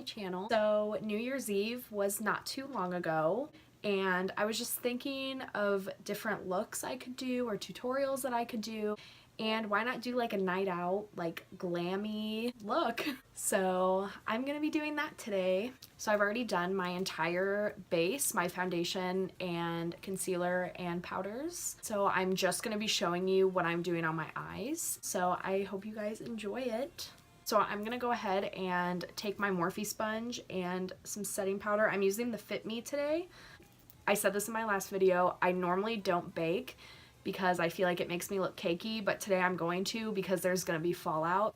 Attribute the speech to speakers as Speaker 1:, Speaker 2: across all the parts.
Speaker 1: channel. So New Year's Eve was not too long ago, and I was just thinking of different looks I could do or tutorials that I could do, and why not do like a night out, like glammy look. So I'm gonna be doing that today. So I've already done my entire base, my foundation and concealer and powders. So I'm just gonna be showing you what I'm doing on my eyes. So I hope you guys enjoy it. So I'm gonna go ahead and take my Morphe sponge and some setting powder. I'm using the Fit Me today. I said this in my last video, I normally don't bake because I feel like it makes me look cakey, but today I'm going to because there's gonna be fallout.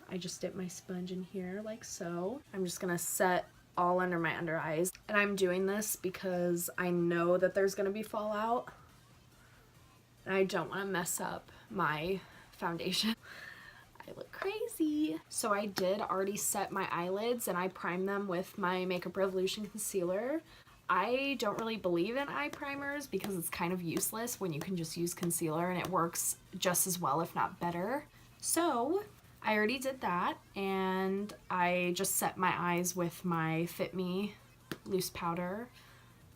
Speaker 1: I just dip my sponge in here like so. I'm just gonna set all under my under eyes. And I'm doing this because I know that there's gonna be fallout and I don't wanna mess up my foundation. I look crazy. So I did already set my eyelids and I primed them with my Makeup Revolution concealer. I don't really believe in eye primers because it's kind of useless when you can just use concealer and it works just as well, if not better. So I already did that, and I just set my eyes with my Fit Me loose powder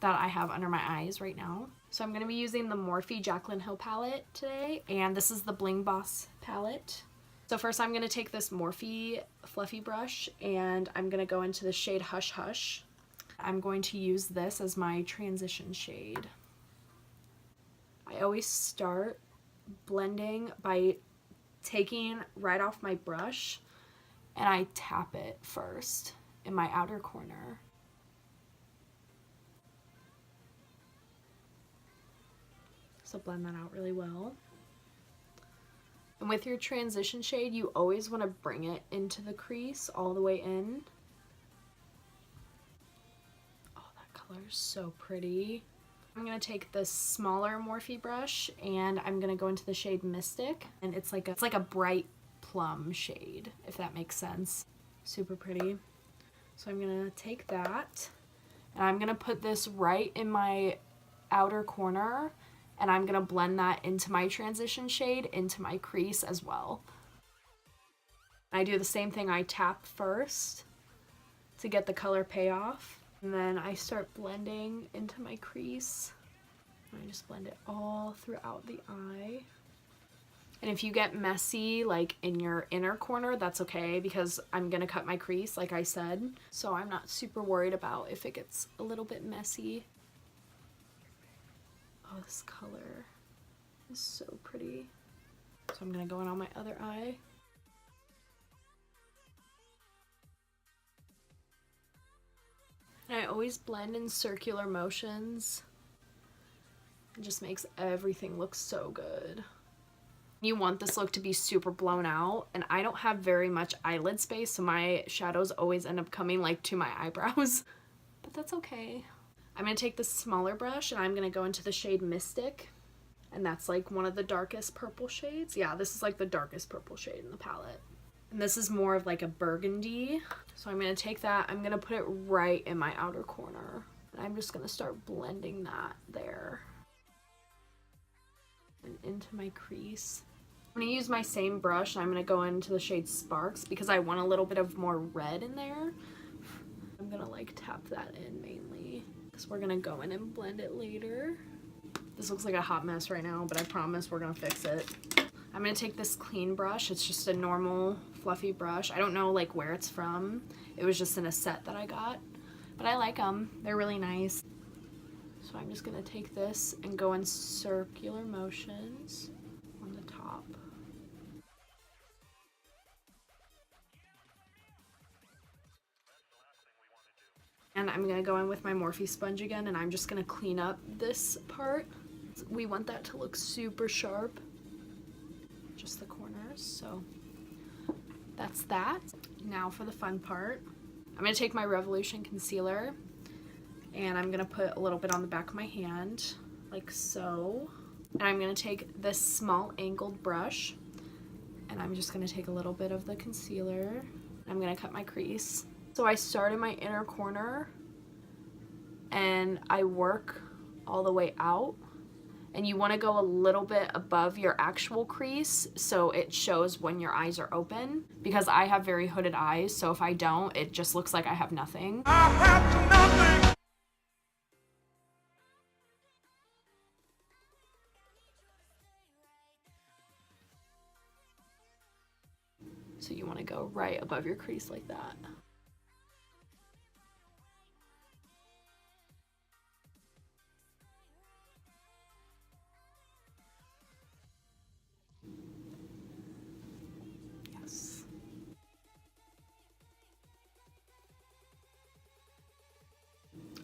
Speaker 1: that I have under my eyes right now. So I'm going to be using the Morphe Jaclyn Hill palette today, and this is the Bling Boss palette. So first I'm going to take this Morphe fluffy brush and I'm going to go into the shade Hush Hush. I'm going to use this as my transition shade. I always start blending by taking right off my brush and I tap it first in my outer corner. So blend that out really well. And with your transition shade, you always want to bring it into the crease all the way in. Is so pretty. I'm gonna take this smaller Morphe brush and I'm gonna go into the shade Mystic, and it's like a bright plum shade, if that makes sense. Super pretty. So I'm gonna take that and I'm gonna put this right in my outer corner and I'm gonna blend that into my transition shade into my crease as well. I do the same thing. I tap first to get the color payoff. And then I start blending into my crease. I just blend it all throughout the eye. And if you get messy, like in your inner corner, that's okay because I'm gonna cut my crease, like I said. So I'm not super worried about if it gets a little bit messy. Oh, this color is so pretty. So I'm gonna go in on my other eye. I always blend in circular motions. It just makes everything look so good. You want this look to be super blown out, and I don't have very much eyelid space, so my shadows always end up coming like to my eyebrows, but that's okay. I'm gonna take this smaller brush and I'm gonna go into the shade Mystic, and that's like one of the darkest purple shades. Yeah, this is like the darkest purple shade in the palette. And this is more of like a burgundy. So I'm going to take that, I'm going to put it right in my outer corner. And I'm just going to start blending that there. And into my crease. I'm going to use my same brush and I'm going to go into the shade Sparks because I want a little bit of more red in there. I'm going to like tap that in mainly because we're going to go in and blend it later. This looks like a hot mess right now, but I promise we're going to fix it. I'm going to take this clean brush. It's just a normal fluffy brush. I don't know like where it's from. It was just in a set that I got, but I like them. They're really nice. So I'm just going to take this and go in circular motions on the top. And I'm going to go in with my Morphe sponge again and I'm just going to clean up this part. We want that to look super sharp. Just the corners, so that's that. Now for the fun part. I'm going to take my Revolution concealer and I'm going to put a little bit on the back of my hand, like so. And I'm going to take this small angled brush and I'm just going to take a little bit of the concealer. I'm going to cut my crease. So I start in my inner corner and I work all the way out and you want to go a little bit above your actual crease so it shows when your eyes are open, because I have very hooded eyes, so if I don't, it just looks like I have nothing. I have nothing. So you want to go right above your crease like that. Yes.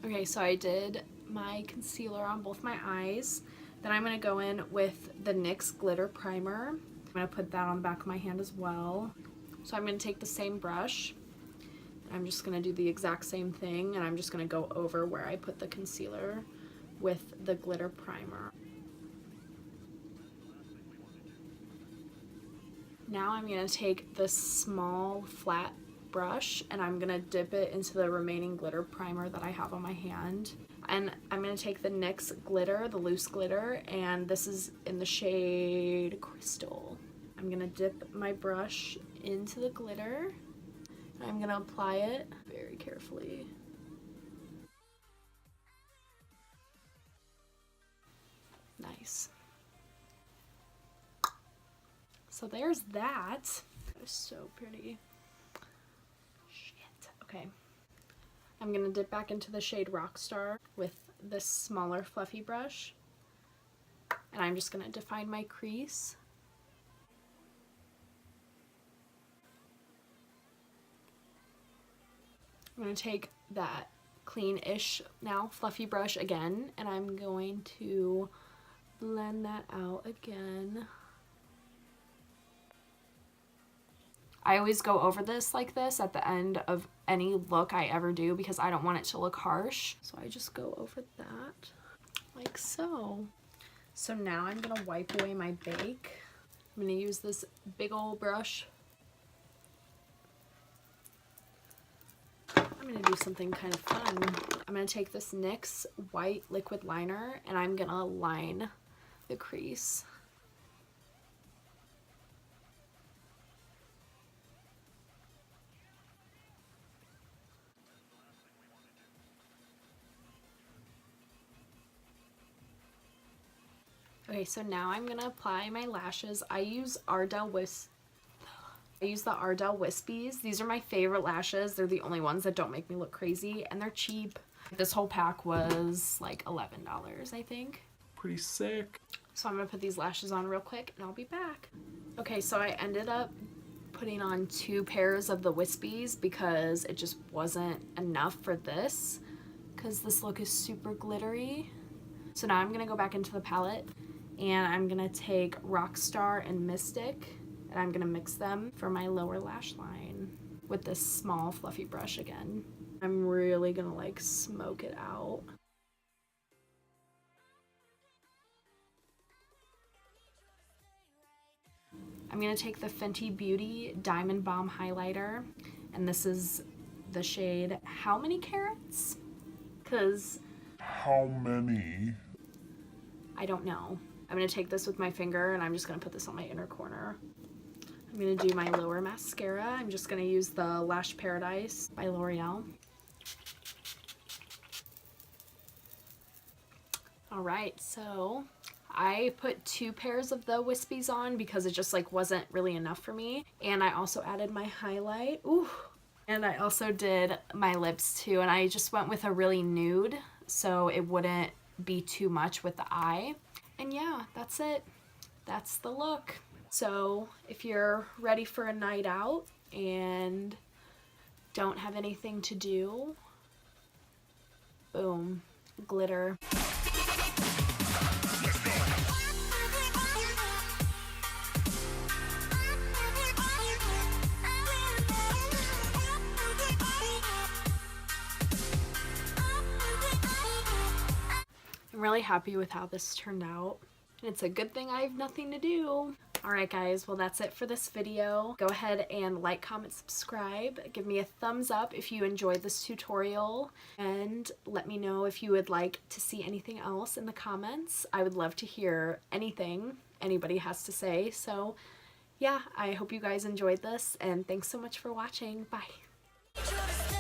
Speaker 1: Okay, so I did my concealer on both my eyes. Then I'm going to go in with the NYX Glitter Primer. I'm going to put that on the back of my hand as well. So I'm going to take the same brush, and I'm just going to do the exact same thing, and I'm just going to go over where I put the concealer with the glitter primer. Now I'm going to take this small flat brush and I'm going to dip it into the remaining glitter primer that I have on my hand. And I'm going to take the NYX Glitter, the loose glitter, and this is in the shade Crystal. I'm going to dip my brush into the glitter. I'm going to apply it very carefully. Nice. So there's that. That is so pretty. Shit. Okay. I'm going to dip back into the shade Rockstar with this smaller fluffy brush. And I'm just going to define my crease. I'm going to take that clean-ish now fluffy brush again, and I'm going to blend that out again. I always go over this like this at the end of any look I ever do because I don't want it to look harsh. So I just go over that like so. So now I'm going to wipe away my bake. I'm going to use this big old brush. I'm going to do something kind of fun. I'm going to take this NYX white liquid liner and I'm going to line the crease. Okay, so now I'm going to apply my lashes. I use the Ardell Wispies. These are my favorite lashes. They're the only ones that don't make me look crazy, and they're cheap. This whole pack was like $11, I think.
Speaker 2: Pretty sick.
Speaker 1: So I'm going to put these lashes on real quick, and I'll be back. Okay, so I ended up putting on 2 pairs of the Wispies because it just wasn't enough for this, because this look is super glittery. So now I'm going to go back into the palette, and I'm going to take Rockstar and Mystic, and I'm going to mix them for my lower lash line with this small fluffy brush again. I'm really going to like smoke it out. I'm going to take the Fenty Beauty Diamond Bomb highlighter, and this is the shade How Many Carats? Because
Speaker 2: how many?
Speaker 1: I don't know. I'm going to take this with my finger and I'm just going to put this on my inner corner. I'm going to do my lower mascara. I'm just going to use the Lash Paradise by L'Oreal. Alright, so I put 2 pairs of the Wispies on because it just like wasn't really enough for me. And I also added my highlight. Ooh. And I also did my lips too, and I just went with a really nude so it wouldn't be too much with the eye. And yeah, that's it. That's the look. So if you're ready for a night out and don't have anything to do, boom, glitter. I'm really happy with how this turned out. It's a good thing I have nothing to do. Alright guys, well that's it for this video. Go ahead and like, comment, subscribe. Give me a thumbs up if you enjoyed this tutorial, and let me know if you would like to see anything else in the comments. I would love to hear anything anybody has to say. So yeah, I hope you guys enjoyed this, and thanks so much for watching. Bye.